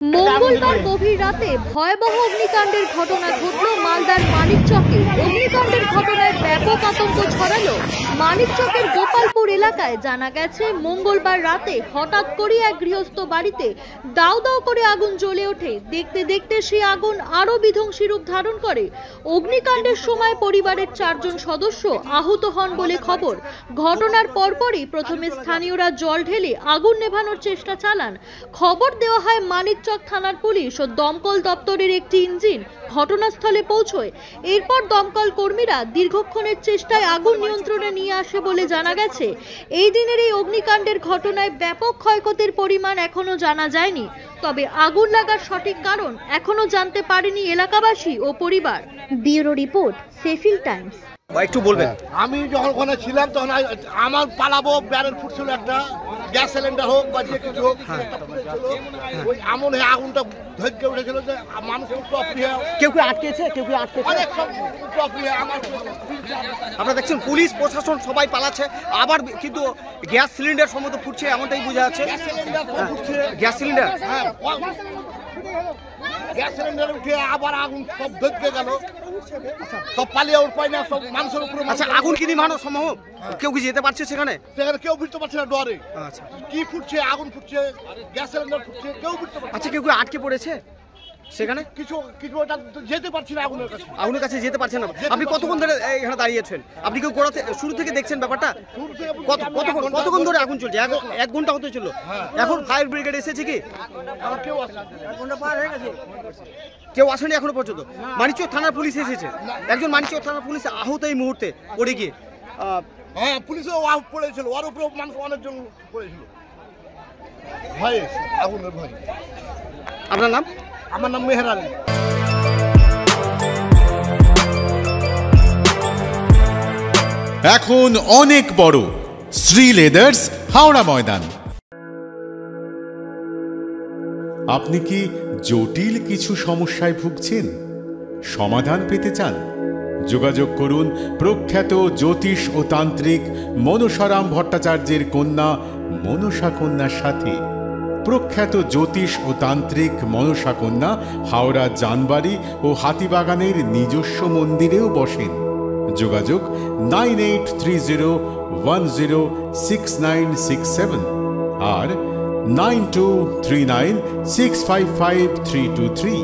মঙ্গলবার গভীর রাতে ভয়াবহ অগ্নিকাণ্ডের ঘটনা ঘটল মালদার মানিকচকে। অগ্নিকাণ্ডের ঘটনায় ব্যাপক আতঙ্ক ছড়ালো মানিকচকের গোপালপুর এলাকায়। জানা গেছে, মঙ্গলবার রাতে হঠাৎ করে এক গৃহস্থ বাড়িতে দাউ দাউ করে আগুন জ্বলে ওঠে। দেখতে দেখতে সেই আগুন আরো বিধ্বংসী রূপ ধারণ করে। অগ্নিকাণ্ডের সময় পরিবারের 4 জন সদস্য আহত হন বলে খবর। ঘটনার পরপরই প্রথমে স্থানীয়রা জল ঢেলে আগুন নেভানোর চেষ্টা চালান। খবর দেওয়া হয় মানিকচক থানার পুলিশ ও দমকল দপ্তরের একটি ইঞ্জিন ঘটনাস্থলে পৌঁছয়। এরপর দমকল কর্মীরা দীর্ঘক্ষণের চেষ্টায় আগুন নিয়ন্ত্রণে নিয়ে আসে বলে জানা গেছে। এই দিনের এই অগ্নিকাণ্ডের ঘটনায় ব্যাপক ক্ষয়ক্ষতির পরিমাণ এখনো জানা যায়নি। তবে আগুন লাগার সঠিক কারণ এখনো জানতে পারেনি এলাকাবাসী ও পরিবার। Bureau report, Sheffield Times. একটু বলবেন। আমি যখন ওখানে ছিলাম তখন আমার পালাবো ব্যারেল ফুটছিল, একটা গ্যাস সিলিন্ডার হোক বা যে কিছু হোক, ওই এমন আগুনটা ধৈর্য উঠেছিল যে মানুষ কেউ আটকেছে, কেউ আটকেছে। অনেক সব আমার আপনারা দেখছেন পুলিশ প্রশাসন সবাই পালাচ্ছে, আবার কিন্তু গ্যাস সিলিন্ডার সম্ভবত ফুটছে এমনটাই বোঝা যাচ্ছে। গ্যাস সিলিন্ডার ফুটছে, গ্যাস সিলিন্ডার হ্যাঁ, গ্যাস সিলিন্ডার উঠে আবার আগুন সব ধৈর্য গেল, সব পালিয়ে উঠপায় না, সব মানুষের উপরে। আচ্ছা, আগুন কি নিভানো সম্ভব? কেউ কি যেতে পারছে সেখানে? সেখানে কেউ বুঝতে পারছে না ডরে। আচ্ছা, কি ফুটছে, আগুন ফুটছে, গ্যাস সিলিন্ডার ফুটছে, কেউ বুঝতে পারছে। আচ্ছা, কেউ আটকে পড়েছে সেখানে? কিছু ওটা যেতে পারছি না আগুনের কাছে। আগুনের কাছে যেতে পারছেন না। আপনি কতক্ষণ ধরে এখানে দাঁড়িয়েছেন? আপনি কেউ শুরু থেকে দেখছেন ব্যাপারটা? কতক্ষণ ধরে আগুন চলছে? 1 ঘন্টা হতে চললো। এখন ফায়ার ব্রিগেড এসেছে কি? কেউ আসে, 1 ঘন্টা পার হয়ে গেছে, কেউ আসেনি এখনো পর্যন্ত। মানিকচক থানার পুলিশ এসেছে, একজন মানিকচক থানার পুলিশ আহত এই মুহূর্তে পড়ে গিয়ে। হ্যাঁ, পুলিশও পড়েছিল, ওর উপরে মানুষ অনেকজন পড়েছিল ভয়ে, আগুনের ভয়। আপনার নাম? আমার নাম মেহের আলী। এখন অনেক বড় শ্রী লেদার্স, হাওড়া ময়দান। আপনি কি জটিল কিছু সমস্যায় ভুগছেন? সমাধান পেতে চান? যোগাযোগ করুন প্রখ্যাত জ্যোতিষ ও তান্ত্রিক মনসারাম ভট্টাচার্যের কন্যা মনসা কন্যার সাথে। প্রখ্যাত জ্যোতিষ ও তান্ত্রিক মনসা কন্যা হাওড়া জানবাড়ি ও হাতিবাগানের নিজস্ব মন্দিরেও বসেন। যোগাযোগ 9830106967 আর 9239655323।